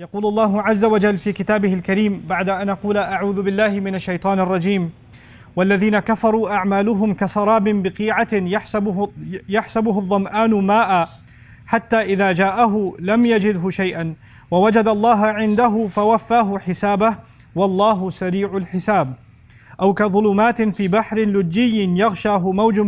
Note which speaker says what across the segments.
Speaker 1: يقول الله عز وجل في كتابه الكريم بعد أن أقول أعوذ بالله من الشيطان الرجيم والذين كفروا أعمالهم كسراب بقيعة يحسبه الظمآن ماء حتى إذا جاءه لم يجده شيئا ووجد الله عنده فوفاه حسابه والله سريع الحساب أو كظلمات في بحر لجي يغشاه موج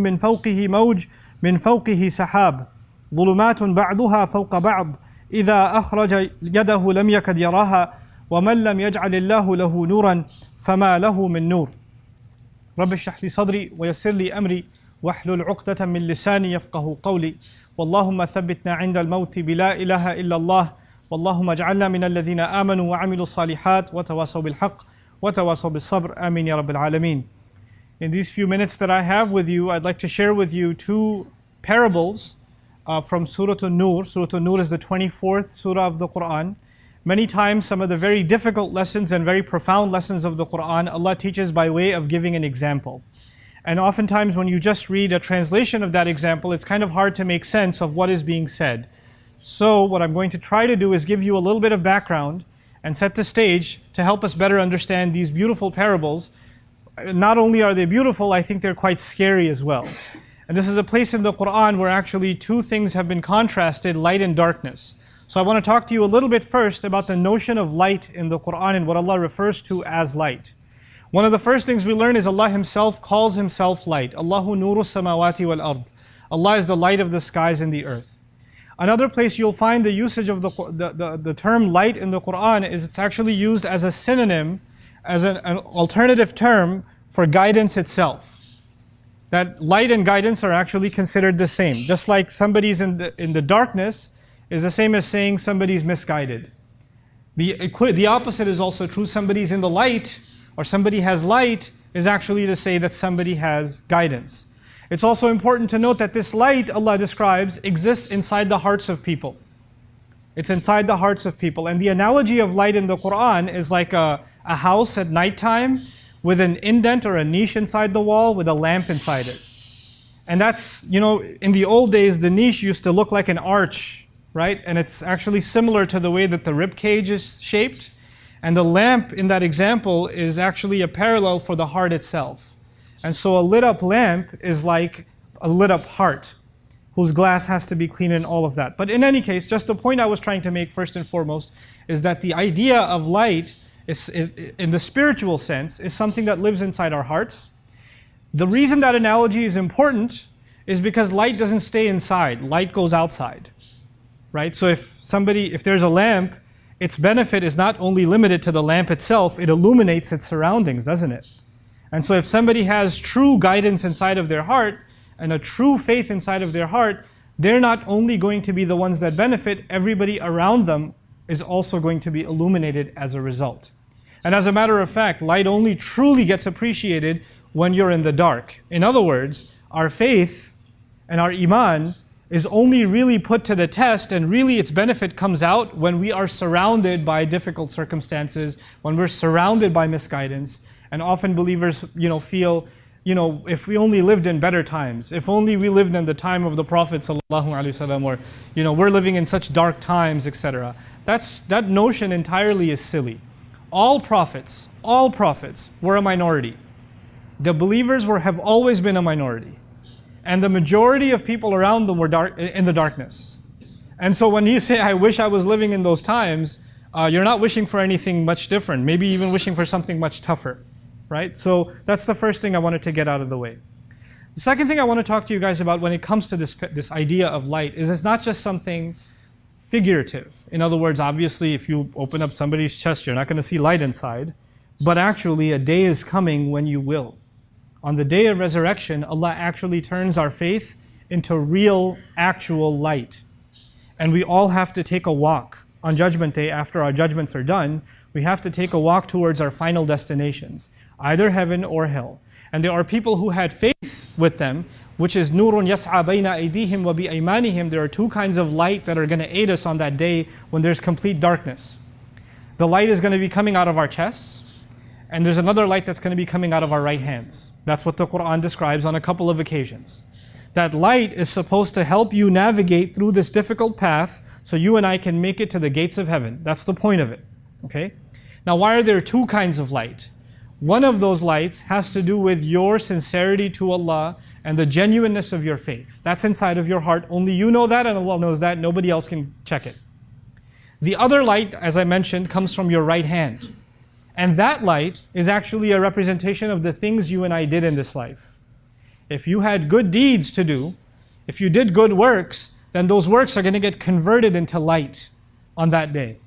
Speaker 1: من فوقه سحاب ظلمات بعضها فوق بعض إذا أخرج يده لم يكد يراها ومن لم يجعل الله له نورا فما له من نور رب اشرح لي صدري ويسر لي أمري واحلل عقدة من لساني يفقه قولي واللهم ثبتنا عند الموت بلا إله إلا الله واللهم اجعلنا من الذين آمنوا وعملوا الصالحات وتواصوا بالحق وتواصوا بالصبر آمين يا رب العالمين. In these few minutes that I have with you, I'd like to share with you two parables from Surah NOOR. Surah NOOR is the 24th surah of the Quran. Many times some of the very difficult lessons and very profound lessons of the Quran, Allah teaches by way of giving an example. And oftentimes when you just read a translation of that example, it's kind of hard to make sense of what is being said. So what I'm going to try to do is give you a little bit of background and set the stage to help us better understand these beautiful parables. Not only are they beautiful, I think they're quite scary as well. And this is a place in the Quran where actually two things have been contrasted, light and darkness. So I want to talk to you a little bit first about the notion of light in the Quran and what Allah refers to as light. One of the first things we learn is Allah Himself calls Himself light. Allahu nuru samawati wal ard. Allah is the light of the skies and the earth. Another place you'll find the usage of the term light in the Quran is it's actually used as a synonym, as an alternative term for guidance itself. That light and guidance are actually considered the same. Just like somebody's in the darkness is the same as saying somebody's misguided. The opposite is also true. Somebody's in the light or somebody has light is actually to say that somebody has guidance. It's also important to note that this light Allah describes exists inside the hearts of people. It's inside the hearts of people. And the analogy of light in the Quran is like a house at nighttime with an indent or a niche inside the wall with a lamp inside it. And that's, in the old days, the niche used to look like an arch, right? And it's actually similar to the way that the rib cage is shaped. And the lamp in that example is actually a parallel for the heart itself. And so a lit up lamp is like a lit up heart, whose glass has to be clean and all of that. But in any case, just the point I was trying to make first and foremost is that the idea of light is, in the spiritual sense, is something that lives inside our hearts. The reason that analogy is important is because light doesn't stay inside, light goes outside, right? So if there's a lamp, its benefit is not only limited to the lamp itself, it illuminates its surroundings, doesn't it? And so if somebody has true guidance inside of their heart and a true faith inside of their heart, they're not only going to be the ones that benefit, everybody around them is also going to be illuminated as a result. And as a matter of fact, light only truly gets appreciated when you're in the dark. In other words, our faith and our iman is only really put to the test, and really its benefit comes out when we are surrounded by difficult circumstances, when we're surrounded by misguidance. And often believers, feel, if we only lived in better times, if only we lived in the time of the Prophet ﷺ, or, we're living in such dark times, etc. That notion entirely is silly. All prophets were a minority. The believers have always been a minority. And the majority of people around them were in the darkness. And so when you say, I wish I was living in those times, you're not wishing for anything much different, maybe even wishing for something much tougher. Right? So that's the first thing I wanted to get out of the way. The second thing I want to talk to you guys about when it comes to this idea of light is it's not just something figurative. In other words, obviously if you open up somebody's chest, you're not going to see light inside. But actually a day is coming when you will. On the day of resurrection, Allah actually turns our faith into real, actual light. And we all have to take a walk on Judgment Day after our judgments are done. We have to take a walk towards our final destinations, either heaven or hell. And there are people who had faith with them, which is nurun yas'a bayna aydihim wa bi aymanihim. There are two kinds of light that are going to aid us on that day when there's complete darkness. The light is going to be coming out of our chests, and there's another light that's going to be coming out of our right hands. That's what the Quran describes on a couple of occasions. That light is supposed to help you navigate through this difficult path so you and I can make it to the gates of heaven. That's the point of it. Okay? Now, why are there two kinds of light? One of those lights has to do with your sincerity to Allah and the genuineness of your faith. That's inside of your heart. Only you know that and Allah knows that. Nobody else can check it. The other light, as I mentioned, comes from your right hand. And that light is actually a representation of the things you and I did in this life. If you had good deeds to do, if you did good works, then those works are going to get converted into light on that day.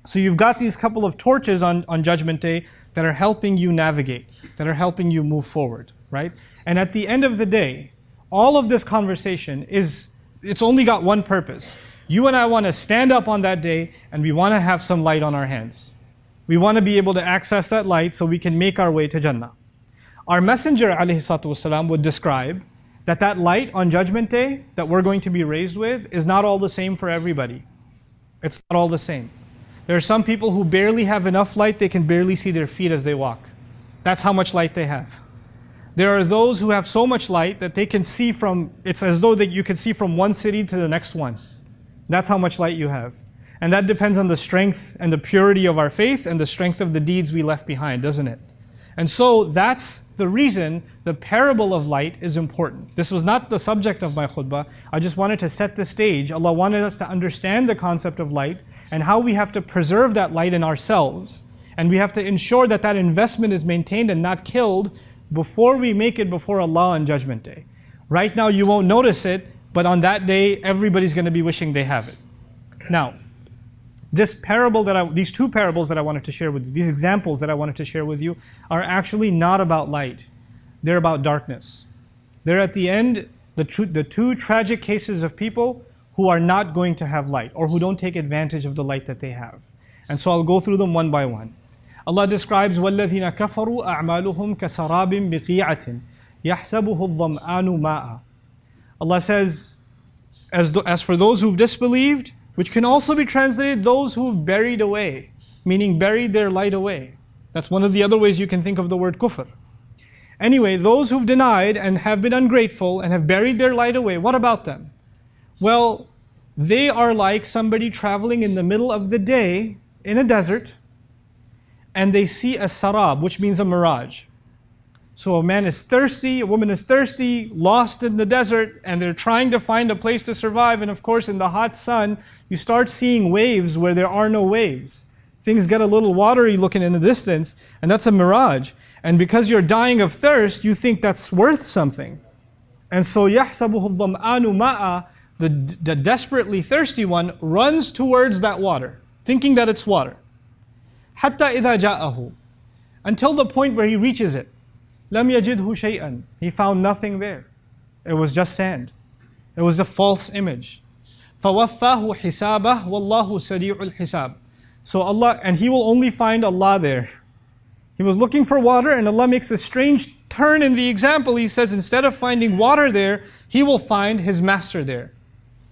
Speaker 1: So you've got these couple of torches on Judgment Day that are helping you navigate, that are helping you move forward, right? And at the end of the day, all of this conversation it's only got one purpose. You and I want to stand up on that day and we want to have some light on our hands. We want to be able to access that light so we can make our way to Jannah. Our Messenger ﷺ would describe that light on Judgment Day that we're going to be raised with is not all the same for everybody. It's not all the same. There are some people who barely have enough light, they can barely see their feet as they walk. That's how much light they have. There are those who have so much light that they can see it's as though that you can see from one city to the next one. That's how much light you have. And that depends on the strength and the purity of our faith and the strength of the deeds we left behind, doesn't it? And so that's the reason the parable of light is important. This was not the subject of my khutbah. I just wanted to set the stage. Allah wanted us to understand the concept of light and how we have to preserve that light in ourselves. And we have to ensure that that investment is maintained and not killed before we make it before Allah on Judgment Day. Right now you won't notice it, but on that day everybody's going to be wishing they have it. Now, these two parables that I wanted to share with you, these examples that I wanted to share with you, are actually not about light. They're about darkness. They're at the end, the two tragic cases of people who are not going to have light or who don't take advantage of the light that they have. And so I'll go through them one by one. Allah describes وَالَّذِينَ كَفَرُوا أَعْمَالُهُمْ كَسَرَابٍ بِقِيعَةٍ يَحْسَبُهُ الظَّمْآنُ مَاءً. Allah says, as for those who've disbelieved, which can also be translated those who've buried away, meaning buried their light away. That's one of the other ways you can think of the word kufr. Anyway, those who've denied and have been ungrateful and have buried their light away, what about them? Well, they are like somebody traveling in the middle of the day in a desert and they see a sarab, which means a mirage. So a man is thirsty, a woman is thirsty, lost in the desert, and they're trying to find a place to survive. And of course, in the hot sun, you start seeing waves where there are no waves. Things get a little watery looking in the distance, and that's a mirage. And because you're dying of thirst, you think that's worth something. And so, يَحْسَبُهُ الظَّمْآنُ مَاءً, the desperately thirsty one runs towards that water, thinking that it's water. حَتَّى إِذَا جَاءَهُ, until the point where he reaches it. لَمْ يَجِدْهُ شَيْئًا, he found nothing there. It was just sand. It was a false image. فَوَفَّاهُ حِسَابَهُ وَاللَّهُ سَرِيعُ الْحِسَابِ. So Allah, and he will only find Allah there. He was looking for water and Allah makes a strange turn in the example. He says instead of finding water there, he will find his master there.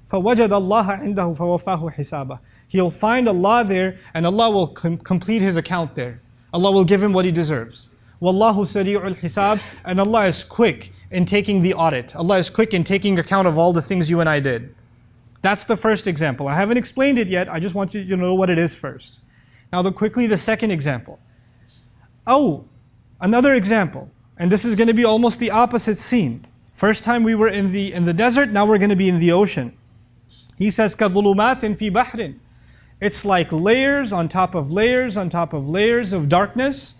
Speaker 1: فَوَجَدَ اللَّهَ عِنْدَهُ فَوَفَّاهُ حِسَابَهُ. He'll find Allah there and Allah will complete his account there. Allah will give him what he deserves. وَاللَّهُ سَرِيعُ الْحِسَابِ. And Allah is quick in taking the audit. Allah is quick in taking account of all the things you and I did. That's the first example. I haven't explained it yet. I just want you to know what it is first. Now quickly the second example. Oh, another example. And this is going to be almost the opposite scene. First time we were in the desert, now we're going to be in the ocean. He says, كَظُلُمَاتٍ فِي بَحْرٍ. It's like layers on top of layers on top of layers of darkness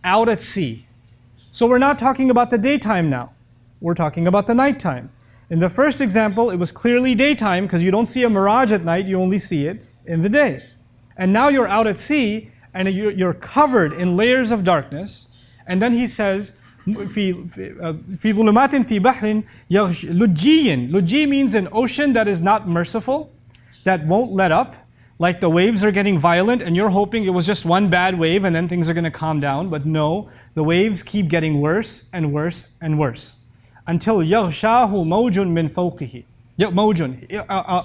Speaker 1: out at sea. So we're not talking about the daytime now. We're talking about the nighttime. In the first example, it was clearly daytime because you don't see a mirage at night, you only see it in the day. And now you're out at sea and you're covered in layers of darkness. And then he says, في ظلمات في بحر لجي. Lujji means an ocean that is not merciful, that won't let up. Like the waves are getting violent and you're hoping it was just one bad wave and then things are going to calm down. But no, the waves keep getting worse and worse and worse. Until يَغْشَاهُ مَوْجٌ مِّن فَوْقِهِ.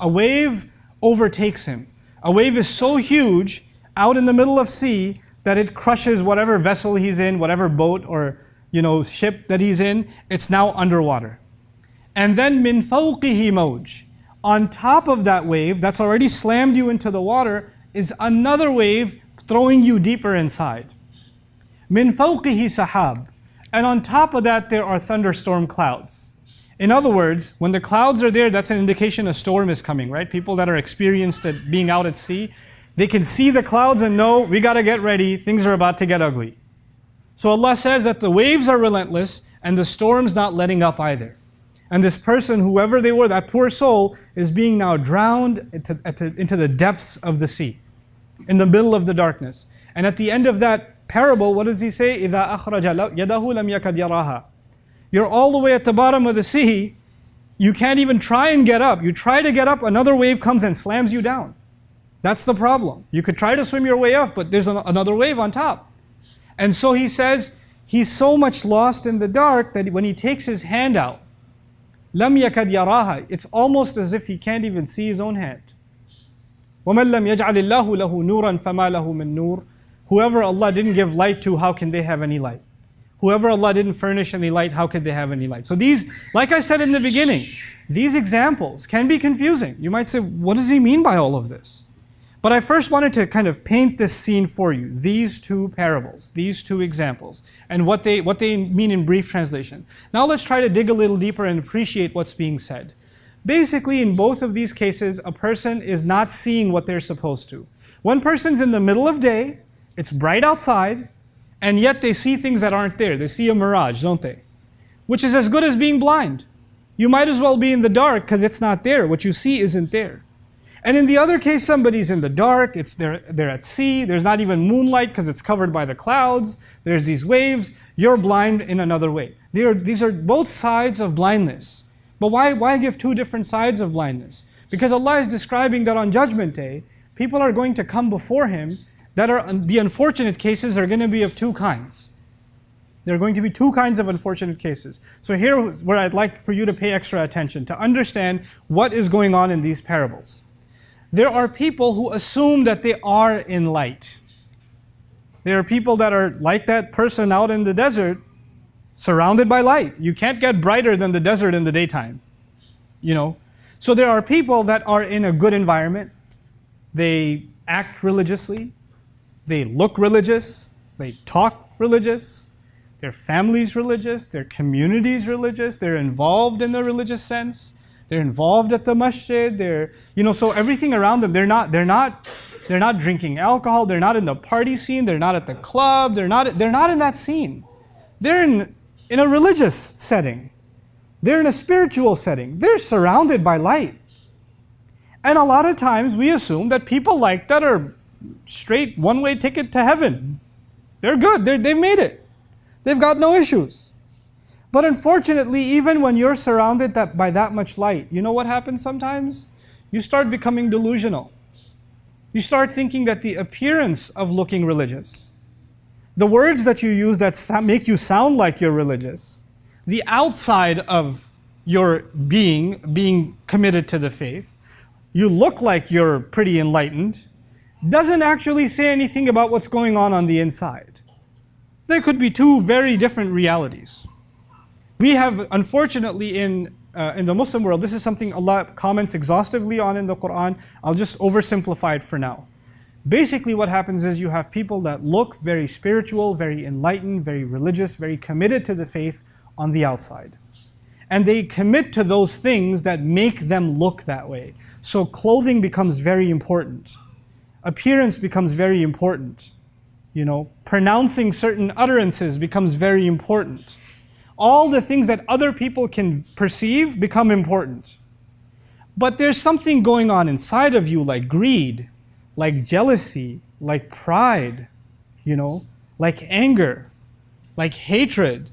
Speaker 1: A wave overtakes him. A wave is so huge out in the middle of sea that it crushes whatever vessel he's in, whatever boat or ship that he's in. It's now underwater. And then min fawqihi mawj. On top of that wave that's already slammed you into the water is another wave throwing you deeper inside. Min fawqihi sahab. And on top of that there are thunderstorm clouds. In other words, when the clouds are there, that's an indication a storm is coming, right? People that are experienced at being out at sea, they can see the clouds and know, we got to get ready, things are about to get ugly. So Allah says that the waves are relentless and the storm's not letting up either. And this person, whoever they were, that poor soul, is being now drowned into the depths of the sea, in the middle of the darkness. And at the end of that parable, what does he say? إِذَا أَخْرَجَ يَدَهُ لَمْ يَكَدْ يَرَاهَا. You're all the way at the bottom of the sea, you can't even try and get up. You try to get up, another wave comes and slams you down. That's the problem. You could try to swim your way up, but there's another wave on top. And so he says, he's so much lost in the dark that when he takes his hand out, لَمْ يَكَدْ يَرَاهَا, it's almost as if he can't even see his own hand. وَمَنْ لَمْ يَجْعَلِ اللَّهُ لَهُ نُورًا فَمَا لَهُ مِن نُور. Whoever Allah didn't give light to, how can they have any light? Whoever Allah didn't furnish any light, how could they have any light? So these, like I said in the beginning, these examples can be confusing. You might say, what does he mean by all of this? But I first wanted to kind of paint this scene for you, these two parables, these two examples, and what they mean in brief translation. Now let's try to dig a little deeper and appreciate what's being said. Basically, in both of these cases, a person is not seeing what they're supposed to. One person's in the middle of day, it's bright outside, and yet they see things that aren't there. They see a mirage, don't they? Which is as good as being blind. You might as well be in the dark because it's not there. What you see isn't there. And in the other case, somebody's in the dark, they're at sea, there's not even moonlight because it's covered by the clouds, there's these waves, you're blind in another way. These are both sides of blindness. But why give two different sides of blindness? Because Allah is describing that on Judgment Day, people are going to come before Him that are, the unfortunate cases are going to be of two kinds. There are going to be two kinds of unfortunate cases. So here's where I'd like for you to pay extra attention, to understand what is going on in these parables. There are people who assume that they are in light. There are people that are like that person out in the desert, surrounded by light. You can't get brighter than the desert in the daytime. You know? So there are people that are in a good environment. They act religiously. They look religious. They talk religious. Their family's religious. Their community's religious. They're involved in the religious sense. They're involved at the masjid. So everything around them, they're not drinking alcohol. They're not in the party scene. They're not at the club. They're not in that scene. They're in a religious setting. They're in a spiritual setting. They're surrounded by light. And a lot of times we assume that people like that are straight one-way ticket to heaven. They're good. They've made it. They've got no issues. But unfortunately, even when you're surrounded by that much light, you know what happens sometimes? You start becoming delusional. You start thinking that the appearance of looking religious, the words that you use that make you sound like you're religious, the outside of your being committed to the faith, you look like you're pretty enlightened, doesn't actually say anything about what's going on the inside. There could be two very different realities. We have, unfortunately, in the Muslim world, this is something Allah comments exhaustively on in the Quran. I'll just oversimplify it for now. Basically what happens is you have people that look very spiritual, very enlightened, very religious, very committed to the faith on the outside. And they commit to those things that make them look that way. So clothing becomes very important. Appearance becomes very important. Pronouncing certain utterances becomes very important. All the things that other people can perceive become important. But there's something going on inside of you like greed, like jealousy, like pride, like anger, like hatred.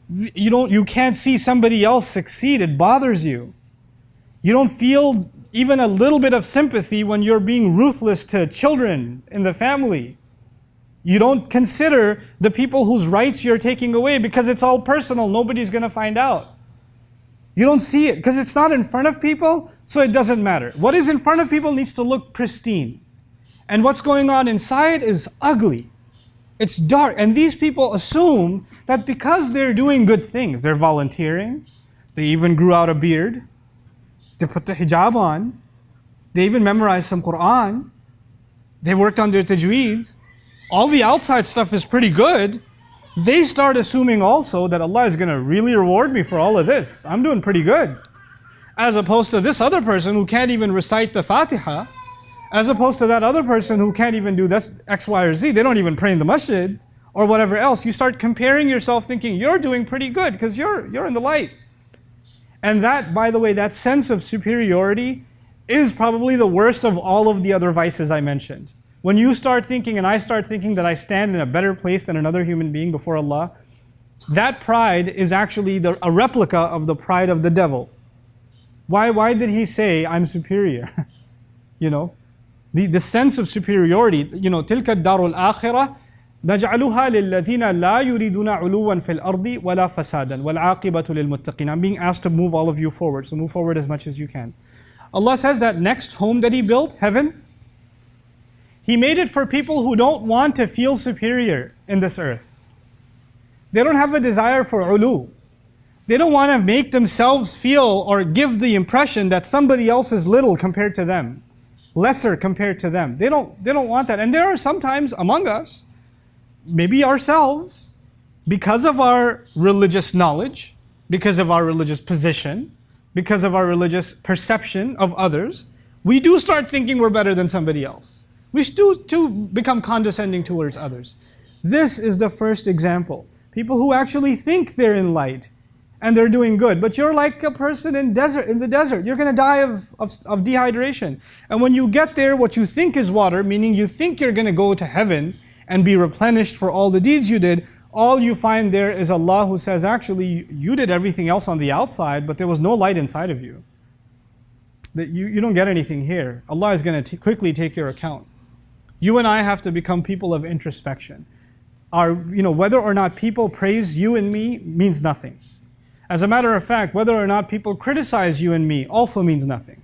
Speaker 1: You can't see somebody else succeed, it bothers you. You don't feel even a little bit of sympathy when you're being ruthless to children in the family. You don't consider the people whose rights you're taking away because it's all personal, nobody's going to find out. You don't see it because it's not in front of people, so it doesn't matter. What is in front of people needs to look pristine. And what's going on inside is ugly. It's dark. And these people assume that because they're doing good things, they're volunteering, They even grew out a beard. They put the hijab on. They even memorized some Quran. They worked on their tajweed. All the outside stuff is pretty good. They start assuming also that Allah is going to really reward me for all of this. I'm doing pretty good. As opposed to this other person who can't even recite the Fatiha. As opposed to that other person who can't even do this X, Y, or Z. They don't even pray in the masjid or whatever else. You start comparing yourself thinking you're doing pretty good because you're in the light. And that, by the way, that sense of superiority is probably the worst of all of the other vices I mentioned. When you start thinking and I start thinking that I stand in a better place than another human being before Allah, that pride is actually a replica of the pride of the devil. Why did he say, I'm superior? You know, the sense of superiority, you know, تِلْكَ الدَّارُ الْآخِرَةِ نَجْعَلُهَا لِلَّذِينَ لَا يُرِيدُونَ عُلُوًّا فِي الْأَرْضِ وَلَا فَسَادًا وَالْعَاقِبَةُ لِلْمُتَّقِينَ. I'm being asked to move all of you forward, so move forward as much as you can. Allah says that next home that He built, heaven, He made it for people who don't want to feel superior in this earth. They don't have a desire for ulu. They don't want to make themselves feel or give the impression that somebody else is little compared to them, lesser compared to them. They don't want that. And there are sometimes among us, maybe ourselves, because of our religious knowledge, because of our religious position, because of our religious perception of others, we do start thinking we're better than somebody else. We do become condescending towards others. This is the first example. People who actually think they're in light and they're doing good. But you're like a person in the desert. You're going to die of dehydration. And when you get there, what you think is water, meaning you think you're going to go to heaven and be replenished for all the deeds you did, all you find there is Allah who says, actually, you did everything else on the outside, but there was no light inside of you. That you don't get anything here. Allah is going to quickly take your account. You and I have to become people of introspection. Whether or not people praise you and me means nothing. As a matter of fact, whether or not people criticize you and me also means nothing.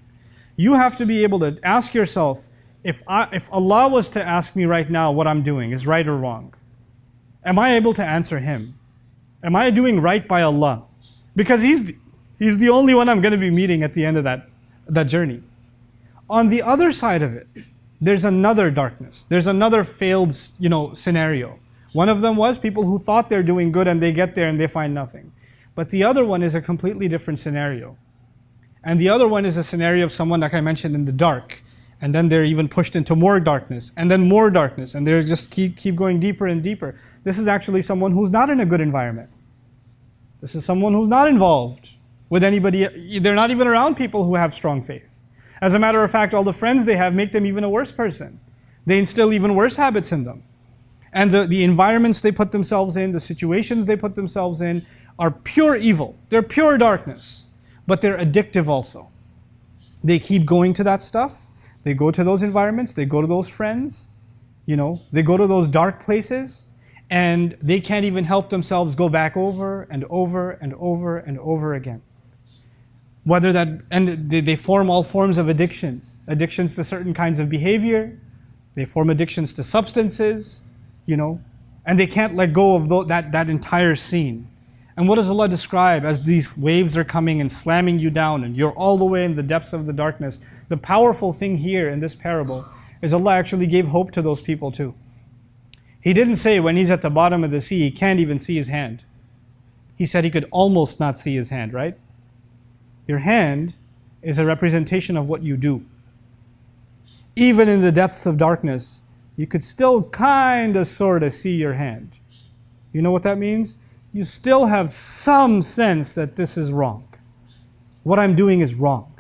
Speaker 1: You have to be able to ask yourself, if Allah was to ask me right now what I'm doing is right or wrong, am I able to answer Him? Am I doing right by Allah? Because He's the only one I'm going to be meeting at the end of that journey. On the other side of it, there's another darkness. There's another failed scenario. One of them was people who thought they're doing good and they get there and they find nothing. But the other one is a completely different scenario. And the other one is a scenario of someone, like I mentioned, in the dark. And then they're even pushed into more darkness, and then more darkness, and they just keep going deeper and deeper. This is actually someone who's not in a good environment. This is someone who's not involved with anybody. They're not even around people who have strong faith. As a matter of fact, all the friends they have make them even a worse person. They instill even worse habits in them. And the environments they put themselves in, the situations they put themselves in, are pure evil. They're pure darkness. But they're addictive also. They keep going to that stuff. They go to those environments, they go to those friends, they go to those dark places, and they can't even help themselves go back over and over and over and over again. They form all forms of addictions to certain kinds of behavior, they form addictions to substances, and they can't let go of that entire scene. And what does Allah describe as these waves are coming and slamming you down and you're all the way in the depths of the darkness? The powerful thing here in this parable is Allah actually gave hope to those people too. He didn't say when he's at the bottom of the sea, he can't even see his hand. He said he could almost not see his hand, right? Your hand is a representation of what you do. Even in the depths of darkness, you could still kind of sort of see your hand. You know what that means? You still have some sense that this is wrong. What I'm doing is wrong.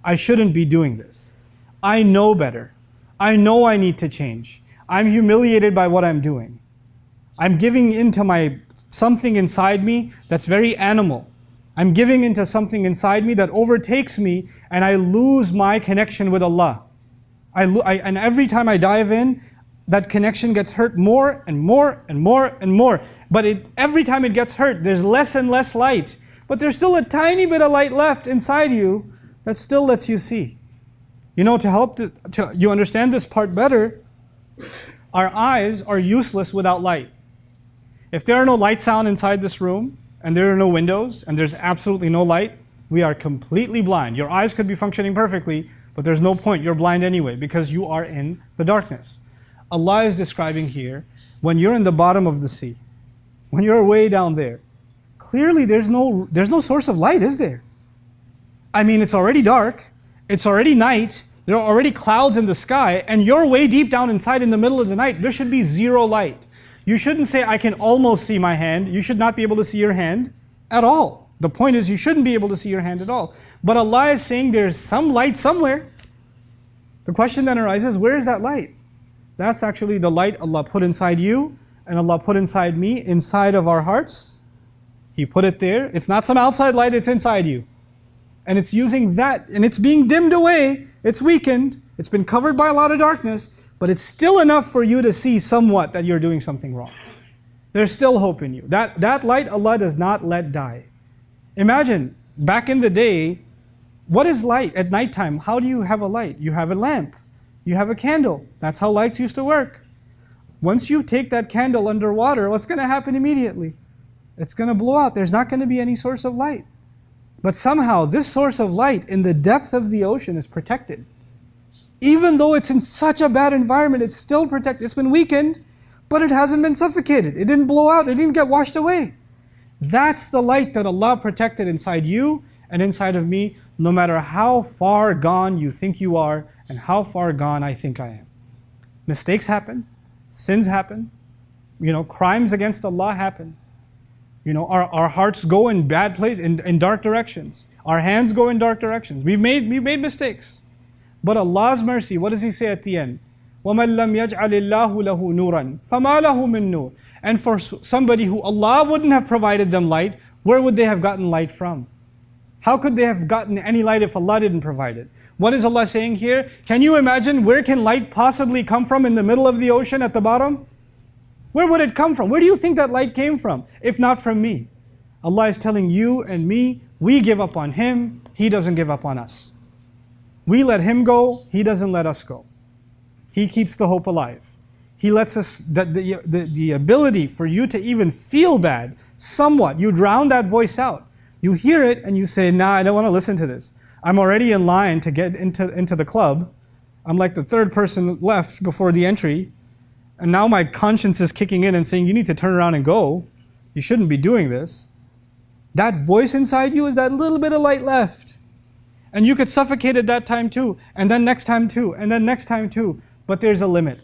Speaker 1: I shouldn't be doing this. I know better. I know I need to change. I'm humiliated by what I'm doing. I'm giving into something inside me that's very animal. I'm giving into something inside me that overtakes me, and I lose my connection with Allah. And every time I dive in, that connection gets hurt more and more and more and more. But every time it gets hurt, there's less and less light. But there's still a tiny bit of light left inside you that still lets you see. To help you understand this part better, our eyes are useless without light. If there are no lights on inside this room, and there are no windows, and there's absolutely no light, we are completely blind. Your eyes could be functioning perfectly, but there's no point. You're blind anyway because you are in the darkness. Allah is describing here, when you're in the bottom of the sea, when you're way down there, clearly there's no source of light, is there? I mean, it's already dark, it's already night, there are already clouds in the sky, and you're way deep down inside in the middle of the night. There should be zero light. You shouldn't say, I can almost see my hand. You should not be able to see your hand at all. The point is, you shouldn't be able to see your hand at all. But Allah is saying there's some light somewhere. The question then arises, where is that light? That's actually the light Allah put inside you, and Allah put inside me, inside of our hearts. He put it there. It's not some outside light, it's inside you. And it's using that, and it's being dimmed away, it's weakened, it's been covered by a lot of darkness, but it's still enough for you to see somewhat that you're doing something wrong. There's still hope in you. That light Allah does not let die. Imagine, back in the day, what is light at nighttime? How do you have a light? You have a lamp, you have a candle. That's how lights used to work. Once you take that candle underwater, what's going to happen immediately? It's going to blow out. There's not going to be any source of light. But somehow this source of light in the depth of the ocean is protected. Even though it's in such a bad environment, it's still protected. It's been weakened, but it hasn't been suffocated. It didn't blow out. It didn't get washed away. That's the light that Allah protected inside you and inside of me, no matter how far gone you think you are and how far gone I think I am. Mistakes happen. Sins happen. Crimes against Allah happen. Our hearts go in bad places, in dark directions. Our hands go in dark directions. We've made mistakes. But Allah's mercy, what does He say at the end? وَمَنْ لَمْ يَجْعَلِ اللَّهُ لَهُ نُورًا فَمَا لَهُ مِن نُورٍ. And for somebody who Allah wouldn't have provided them light, where would they have gotten light from? How could they have gotten any light if Allah didn't provide it? What is Allah saying here? Can you imagine where can light possibly come from in the middle of the ocean at the bottom? Where would it come from? Where do you think that light came from, if not from me? Allah is telling you and me, we give up on Him, He doesn't give up on us. We let Him go, He doesn't let us go. He keeps the hope alive. He lets us, the ability for you to even feel bad, somewhat, you drown that voice out. You hear it and you say, nah, I don't want to listen to this. I'm already in line to get into the club. I'm like the third person left before the entry. And now my conscience is kicking in and saying, you need to turn around and go. You shouldn't be doing this. That voice inside you is that little bit of light left. And you could suffocate at that time too, and then next time too, and then next time too. But there's a limit.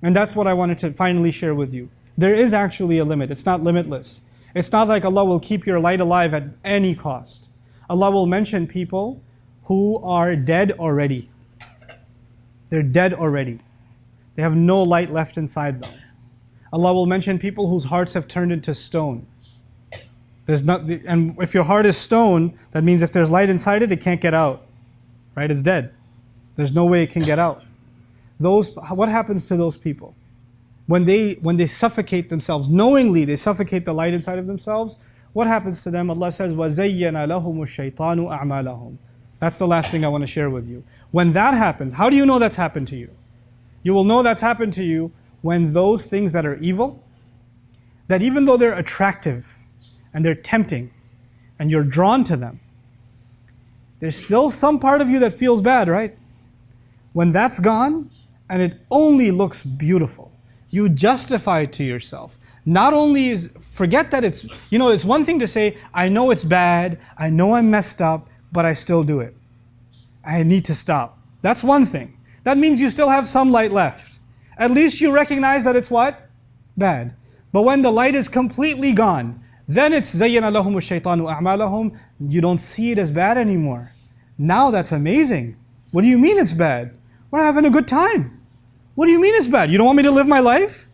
Speaker 1: And that's what I wanted to finally share with you. There is actually a limit. It's not limitless. It's not like Allah will keep your light alive at any cost. Allah will mention people who are dead already. They're dead already. They have no light left inside them. Allah will mention people whose hearts have turned into stone. And if your heart is stone, that means if there's light inside it, it can't get out. Right? It's dead. There's no way it can get out. What happens to those people? When they suffocate themselves, knowingly they suffocate the light inside of themselves, what happens to them? Allah says, وَزَيَّنَ لَهُمُ الشَّيْطَانُ أَعْمَالَهُم. That's the last thing I want to share with you. When that happens, how do you know that's happened to you? You will know that's happened to you when those things that are evil, that even though they're attractive and they're tempting and you're drawn to them, there's still some part of you that feels bad, right? When that's gone and it only looks beautiful, you justify it to yourself. Not only forget that it's one thing to say, I know it's bad, I know I'm messed up, but I still do it. I need to stop. That's one thing. That means you still have some light left. At least you recognize that it's what? Bad. But when the light is completely gone, then it's زَيَّنَ لَهُمُ الشَّيْطَانُ أَعْمَالَهُم. You don't see it as bad anymore. Now that's amazing. What do you mean it's bad? We're having a good time. What do you mean it's bad? You don't want me to live my life?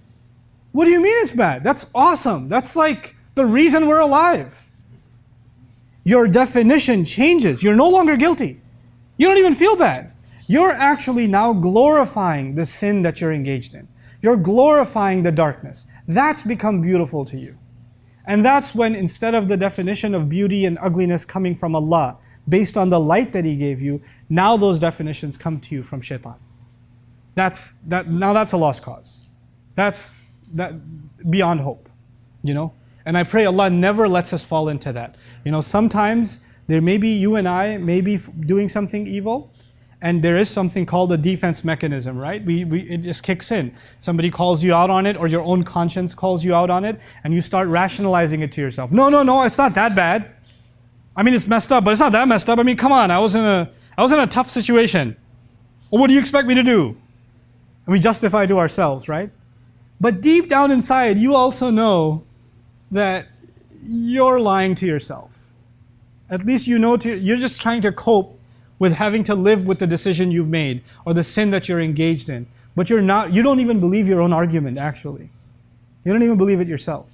Speaker 1: What do you mean it's bad? That's awesome. That's like the reason we're alive. Your definition changes. You're no longer guilty. You don't even feel bad. You're actually now glorifying the sin that you're engaged in. You're glorifying the darkness. That's become beautiful to you. And that's when, instead of the definition of beauty and ugliness coming from Allah, based on the light that He gave you, now those definitions come to you from shaitan. Now that's a lost cause. That's beyond hope, And I pray Allah never lets us fall into that. Sometimes there may be you and I may be doing something evil, and there is something called a defense mechanism, right? It just kicks in. Somebody calls you out on it, or your own conscience calls you out on it, and you start rationalizing it to yourself. No, it's not that bad. I mean, it's messed up, but it's not that messed up. I mean, come on, I was in a tough situation. Well, what do you expect me to do? And we justify to ourselves, right? But deep down inside, you also know that you're lying to yourself. At least you know you're just trying to cope with having to live with the decision you've made or the sin that you're engaged in. But you don't even believe your own argument, actually. You don't even believe it yourself.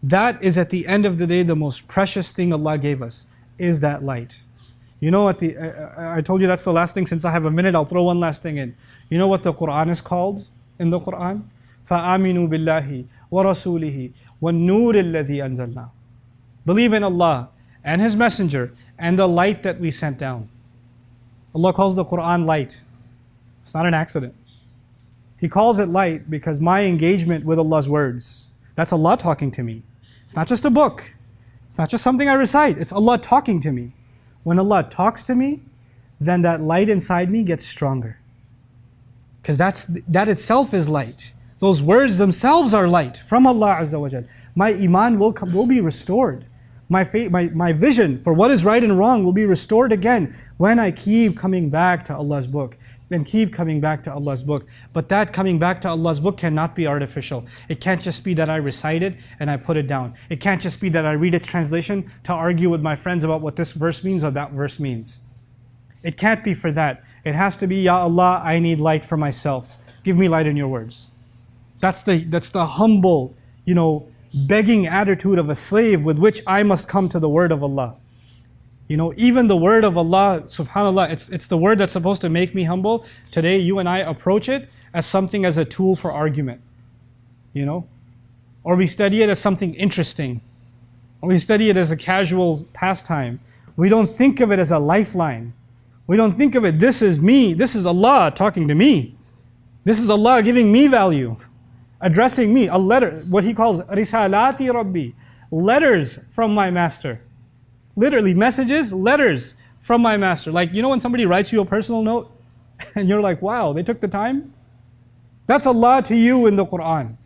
Speaker 1: That is, at the end of the day, the most precious thing Allah gave us, is that light. I told you that's the last thing. Since I have a minute, I'll throw one last thing in. You know what the Quran is called in the Quran? فَآمِنُوا بِاللَّهِ وَرَسُولِهِ وَالنُّورِ الَّذِي أَنزَلْنَا. Believe in Allah and His Messenger and the light that we sent down. Allah calls the Quran light. It's not an accident. He calls it light because my engagement with Allah's words, that's Allah talking to me. It's not just a book. It's not just something I recite. It's Allah talking to me. When Allah talks to me, then that light inside me gets stronger. Because that itself is light. Those words themselves are light from Allah Azza wa Jal. My iman will be restored. My vision for what is right and wrong will be restored again when I keep coming back to Allah's book and keep coming back to Allah's book. But that coming back to Allah's book cannot be artificial. It can't just be that I recite it and I put it down. It can't just be that I read its translation to argue with my friends about what this verse means or that verse means. It can't be for that. It has to be, Ya Allah, I need light for myself. Give me light in your words. That's the humble, begging attitude of a slave with which I must come to the word of Allah. Even the word of Allah, subhanAllah, it's the word that's supposed to make me humble. Today, you and I approach it as something as a tool for argument. Or we study it as something interesting. Or we study it as a casual pastime. We don't think of it as a lifeline. We don't think of it, this is me, this is Allah talking to me. This is Allah giving me value, addressing me, a letter, what He calls risalati Rabbi, letters from my master. Literally, messages, letters from my master. Like, when somebody writes you a personal note, and you're like, wow, they took the time? That's Allah to you in the Quran.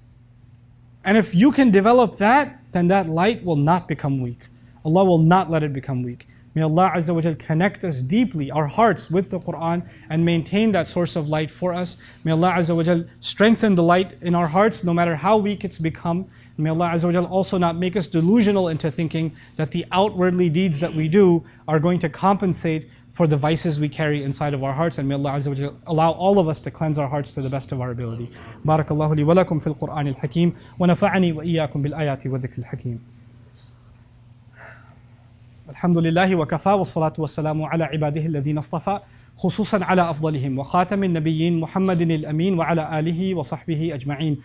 Speaker 1: And if you can develop that, then that light will not become weak. Allah will not let it become weak. May Allah Azza wa Jal connect us deeply, our hearts, with the Quran and maintain that source of light for us. May Allah Azza wa Jal strengthen the light in our hearts no matter how weak it's become. May Allah Azza wa Jal also not make us delusional into thinking that the outwardly deeds that we do are going to compensate for the vices we carry inside of our hearts. And may Allah Azza wa Jal allow all of us to cleanse our hearts to the best of our ability. Barakallahu li wa lakum fil Qur'an al-Hakim wa nafa'ani wa iyyakum bil ayati wa dhikr al-Hakim. الحمد لله وكفى والصلاة والسلام على عباده الذين اصطفى خصوصا على أفضلهم وخاتم النبيين محمد الأمين وعلى آله وصحبه أجمعين.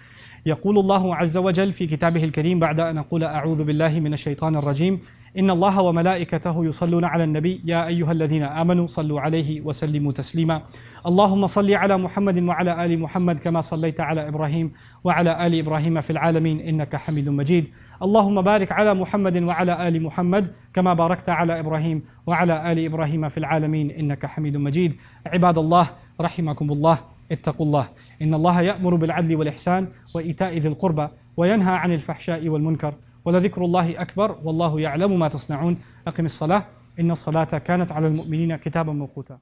Speaker 1: يقول الله عز وجل في كتابه الكريم بعد أن أقول أعوذ بالله من الشيطان الرجيم إن الله وملائكته يصلون على النبي يا أيها الذين آمنوا صلوا عليه وسلموا تسليما. اللهم صل على محمد وعلى آل محمد كما صليت على إبراهيم وعلى آل إبراهيم في العالمين إنك حميد مجيد. اللهم بارك على محمد وعلى آل محمد كما باركت على إبراهيم وعلى آل إبراهيم في العالمين إنك حميد مجيد. عباد الله رحمكم الله اتقوا الله إن الله يأمر بالعدل والإحسان وإيتاء ذي القربى وينهى عن الفحشاء والمنكر ولذكر الله أكبر والله يعلم ما تصنعون. أقم الصلاة إن الصلاة كانت على المؤمنين كتابا موقوتا.